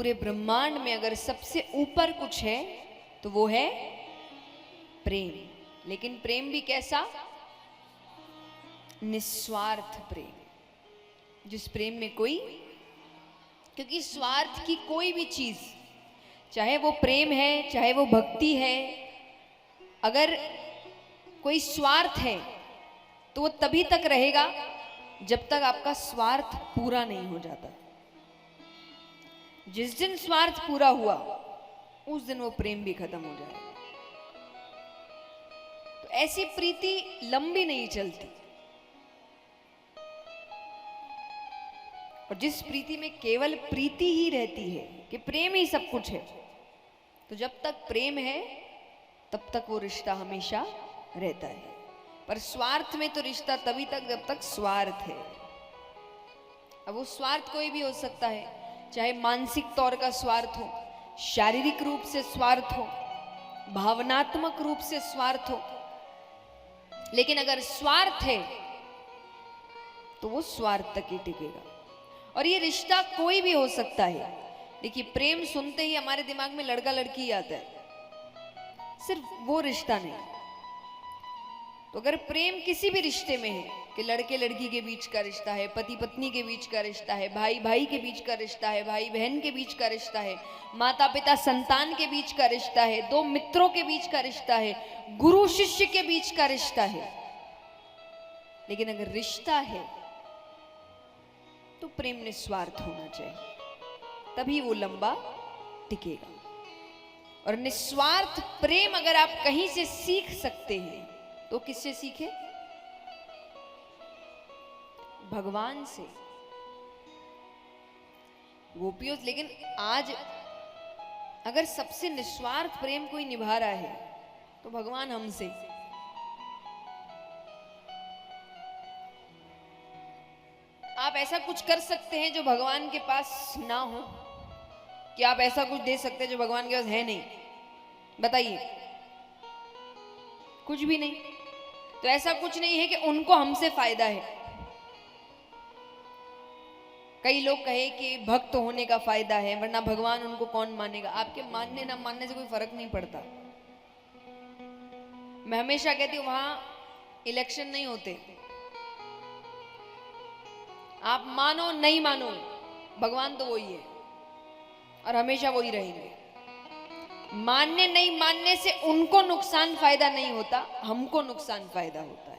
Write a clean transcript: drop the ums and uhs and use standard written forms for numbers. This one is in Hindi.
पूरे ब्रह्मांड में अगर सबसे ऊपर कुछ है तो वो है प्रेम। लेकिन प्रेम भी कैसा? निस्वार्थ प्रेम, जिस प्रेम में कोई, क्योंकि स्वार्थ की कोई भी चीज, चाहे वो प्रेम है चाहे वो भक्ति है, अगर कोई स्वार्थ है तो वो तभी तक रहेगा जब तक आपका स्वार्थ पूरा नहीं हो जाता। जिस दिन स्वार्थ पूरा हुआ उस दिन वो प्रेम भी खत्म हो जाएगा। तो ऐसी प्रीति लंबी नहीं चलती। और जिस प्रीति में केवल प्रीति ही रहती है कि प्रेम ही सब कुछ है, तो जब तक प्रेम है तब तक वो रिश्ता हमेशा रहता है। पर स्वार्थ में तो रिश्ता तभी तक जब तक स्वार्थ है। अब वो स्वार्थ कोई भी हो सकता है, चाहे मानसिक तौर का स्वार्थ हो, शारीरिक रूप से स्वार्थ हो, भावनात्मक रूप से स्वार्थ हो, लेकिन अगर स्वार्थ है तो वो स्वार्थ तक ही टिकेगा। और ये रिश्ता कोई भी हो सकता है। देखिए, प्रेम सुनते ही हमारे दिमाग में लड़का लड़की ही आता है, सिर्फ वो रिश्ता नहीं। तो अगर प्रेम किसी भी रिश्ते में है कि लड़के लड़की के बीच का रिश्ता है, पति पत्नी के बीच का रिश्ता है, भाई भाई के बीच का रिश्ता है, भाई बहन के बीच का रिश्ता है, माता पिता संतान के बीच का रिश्ता है, दो मित्रों के बीच का रिश्ता है, गुरु शिष्य के बीच का रिश्ता है, लेकिन अगर रिश्ता है तो प्रेम निस्वार्थ होना चाहिए, तभी वो लंबा टिकेगा। और निस्वार्थ प्रेम अगर आप कहीं से सीख सकते हैं तो किससे सीखे? भगवान से, गोपियों। लेकिन आज अगर सबसे निस्वार्थ प्रेम कोई निभा रहा है तो भगवान हमसे। आप ऐसा कुछ कर सकते हैं जो भगवान के पास ना हो? कि आप ऐसा कुछ दे सकते हैं जो भगवान के पास है नहीं? बताइए, कुछ भी नहीं। तो ऐसा कुछ नहीं है कि उनको हमसे फायदा है। कई लोग कहे कि भक्त होने का फायदा है, वरना भगवान उनको कौन मानेगा। आपके मानने ना मानने से कोई फर्क नहीं पड़ता। मैं हमेशा कहती हूं, वहां इलेक्शन नहीं होते। आप मानो नहीं मानो, भगवान तो वही है और हमेशा वही रहेंगे। मानने नहीं मानने से उनको नुकसान फायदा नहीं होता, हमको नुकसान फायदा होता है।